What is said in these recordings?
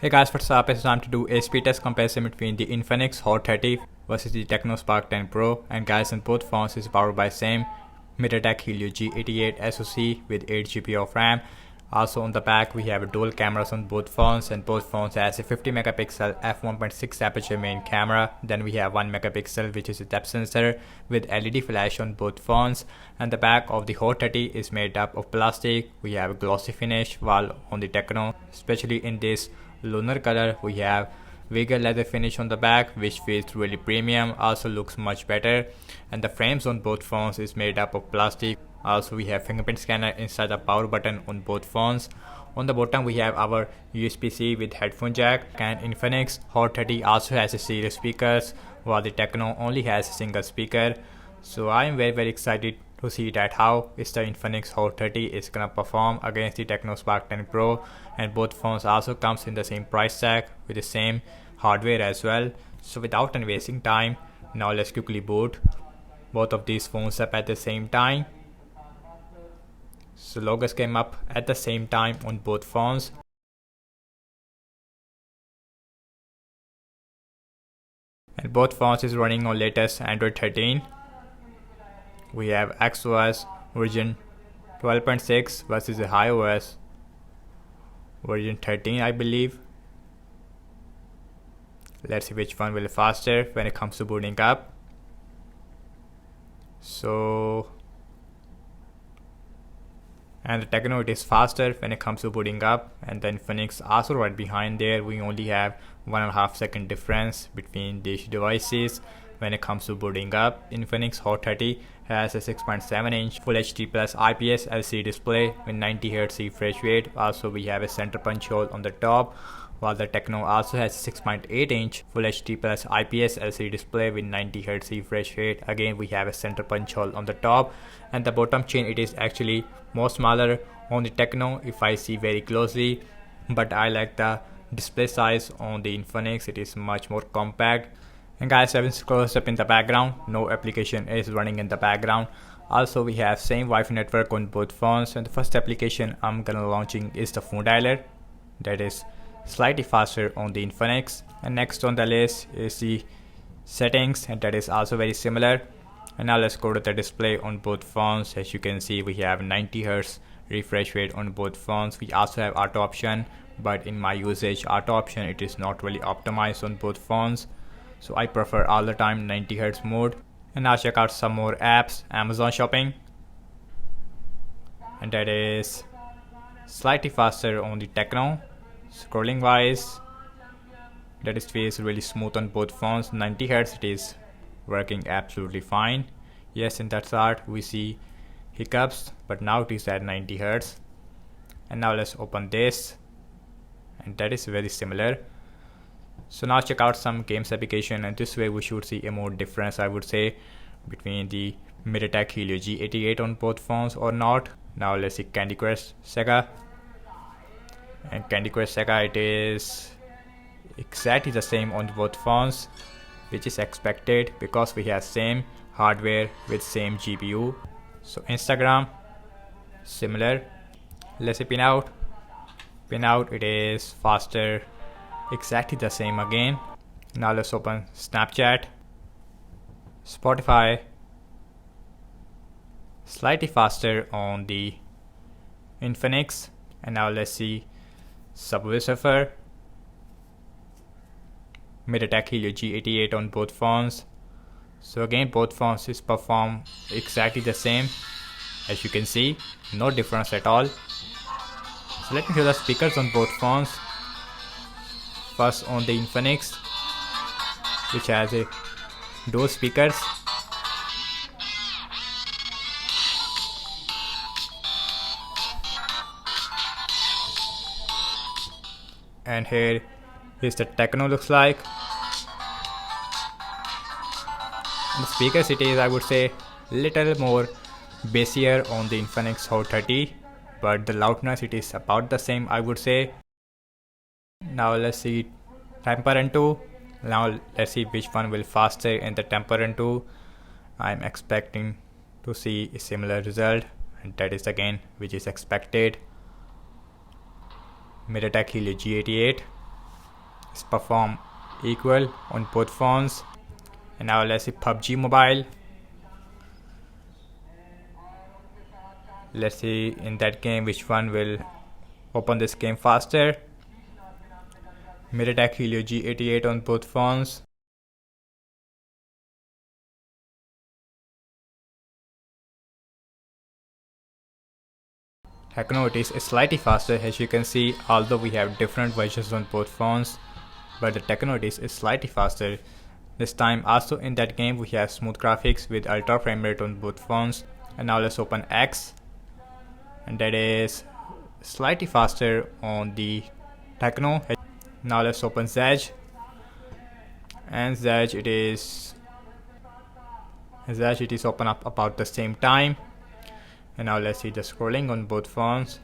Hey guys, what's up? It's time to do a speed test comparison between the Infinix Hot 30 versus the Tecno Spark 10 Pro. And guys, in both phones is powered by same MediaTek Helio G88 SoC with 8 GB of RAM. Also on the back we have dual cameras on both phones, and both phones has a 50 megapixel f1.6 aperture main camera. Then we have 1 megapixel which is a depth sensor with LED flash on both phones. And the back of the Hot 30 is made up of plastic. We have a glossy finish, while on the Tecno, especially in this lunar color, we have bigger leather finish on the back, which feels really premium, also looks much better. And the frames on both phones is made up of plastic. Also we have fingerprint scanner inside the power button on both phones. On the bottom we have our USB-C with headphone jack. And Infinix Hot 30 also has a stereo speakers, while the Tecno only has a single speaker. So I am very excited to see that how is the Infinix Hot 30 is gonna perform against the Tecno Spark 10 Pro. And both phones also comes in the same price tag with the same hardware as well. So without any wasting time, now let's quickly boot both of these phones up at the same time. So logos came up at the same time on both phones. And both phones is running on latest Android 13. We have XOS version 12.6 versus the iOS version 13, I believe. Let's see which one will be faster when it comes to booting up. And the Tecno, it is faster when it comes to booting up, and the Infinix also right behind there. We only have 1.5 second difference between these devices when it comes to booting up. Infinix Hot 30 has a 6.7 inch Full HD plus IPS LCD display with 90 Hz refresh rate. Also we have a center punch hole on the top, while the Tecno also has a 6.8 inch Full HD plus IPS LCD display with 90 Hz refresh rate. Again we have a center punch hole on the top, and the bottom chain, it is actually more smaller on the Tecno if I see very closely, but I like the display size on the Infinix. It is much more compact. And guys, having close up in the background, no application is running in the background. Also we have same Wi-Fi network on both phones, and the first application I'm gonna launching is the phone dialer. That is slightly faster on the Infinix. And next on the list is the settings, and that is also very similar. And now let's go to the display on both phones. As you can see, we have 90 Hz refresh rate on both phones. We also have auto option, but in my usage, auto option, it is not really optimized on both phones, so I prefer all the time 90 Hz mode. And now check out some more apps. Amazon shopping, and that is slightly faster on the Tecno. Scrolling wise, that is feels really smooth on both phones. 90 Hz, it is working absolutely fine. Yes, in that start we see hiccups, but now it is at 90 Hz. And now let's open this, and that is very similar. So now check out some games application, and this way we should see a more difference, I would say, between the MediaTek Helio G88 on both phones or not. Now let's see Candy Crush Saga. And Candy Crush Saga, it is exactly the same on both phones, which is expected because we have same hardware with same GPU. So Instagram, similar. Let's see pin out. Pin out, it is faster, exactly the same again. Now let's open Snapchat. Spotify, slightly faster on the Infinix. And now let's see Subway Surfer. MediaTek Helio G88 on both phones. So again, both phones is perform exactly the same. As you can see, no difference at all. So let me show the speakers on both phones. First on the Infinix, which has a dual speakers. And here is the Tecno looks like. The speakers, it is, I would say, little more bassier on the Infinix Hot 30, but the loudness, it is about the same, I would say. Now let's see Temper 2. Now let's see which one will faster in the Temper 2. I'm expecting to see a similar result, and that is again which is expected. MediaTek Helio G88. is perform equal on both phones. And now let's see PUBG Mobile. Let's see in that game which one will open this game faster. MediaTek Helio G88 on both phones. Tecno, it is slightly faster, as you can see, although we have different versions on both phones, but the Tecno, it is slightly faster. This time also in that game we have smooth graphics with ultra frame rate on both phones. And now let's open X, and that is slightly faster on the Tecno. Now let's open Zedge, and Zedge it is open up about the same time. And now let's see the scrolling on both phones.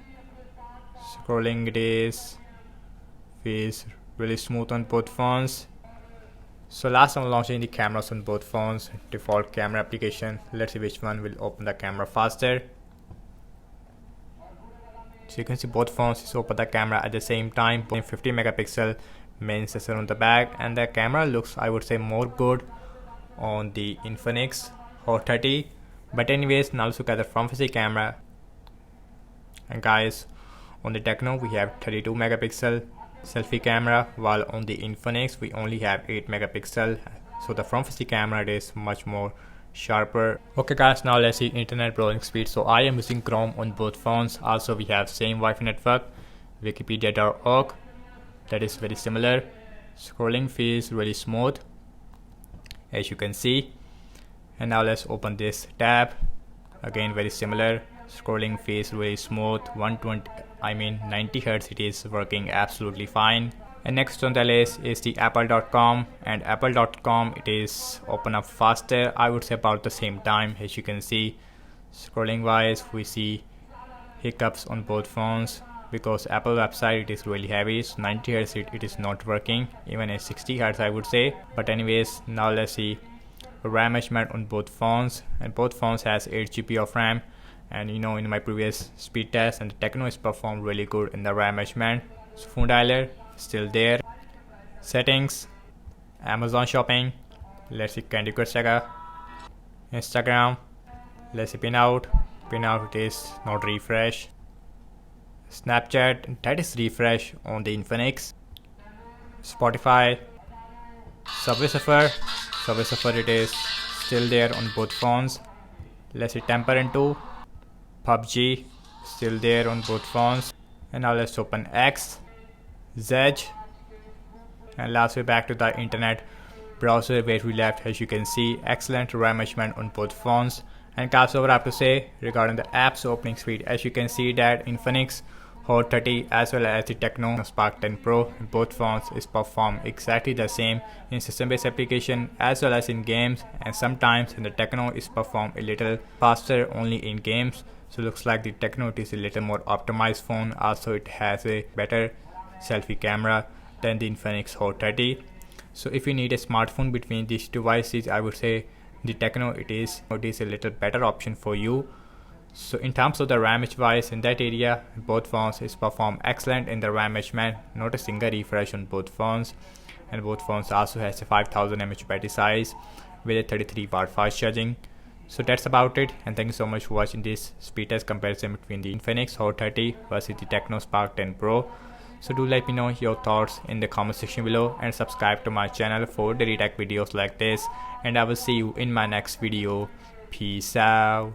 Scrolling it feels really smooth on both phones. So last I'm launching the cameras on both phones, default camera application. Let's see which one will open the camera faster. So you can see both phones is open the camera at the same time. 50 megapixel main sensor on the back, and the camera looks, I would say, more good on the Infinix Hot 30. But anyways, now let's look at the front facing camera. And guys, on the Tecno we have 32 megapixel selfie camera, while on the Infinix we only have 8 megapixel. So the front facing camera it is much more sharper. Okay guys, now let's see internet browsing speed. So I am using Chrome on both phones. Also we have same Wi-Fi network, wikipedia.org, that is very similar. Scrolling feels really smooth, as you can see. And now let's open this tab. Again very similar. Scrolling feels really smooth. 90 Hz it is working absolutely fine. And next on the list is the apple.com, and apple.com it is open up faster, I would say about the same time. As you can see, scrolling wise we see hiccups on both phones because Apple website it is really heavy. So 90 Hz it is not working, even at 60 Hz I would say. But anyways, now let's see RAM management on both phones, and both phones has 8 GB of RAM. And you know, in my previous speed test, and the Tecno is performed really good in the RAM management. So phone dialer still there. Settings, Amazon shopping, let's see Candy Crush Saga, Instagram, let's see pinout it is not refresh. Snapchat, that is refresh on the Infinix. Spotify, Subway Surfer it is still there on both phones. Let's see Temper and 2, PUBG still there on both phones. And now let's open X, Zedge, and last we're back to the internet browser where we left. As you can see, excellent RAM management on both phones. And guys, over I have to say regarding the apps opening speed, as you can see that Infinix Hot 30 as well as the Tecno Spark 10 Pro in both phones is performed exactly the same in system based application as well as in games, and sometimes in the Tecno is performed a little faster only in games. So looks like the Tecno is a little more optimized phone. Also it has a better selfie camera than the Infinix Hot 30. So if you need a smartphone between these devices, I would say the Tecno it is a little better option for you. So in terms of the RAM wise, in that area both phones is perform excellent in the RAM management, not a single refresh on both phones. And both phones also has a 5000 mAh battery size with a 33 watt fast charging. So that's about it, and thank you so much for watching this speed test comparison between the Infinix Hot 30 versus the Tecno Spark 10 Pro. So do let me know your thoughts in the comment section below, and subscribe to my channel for daily tech videos like this, and I will see you in my next video. Peace out.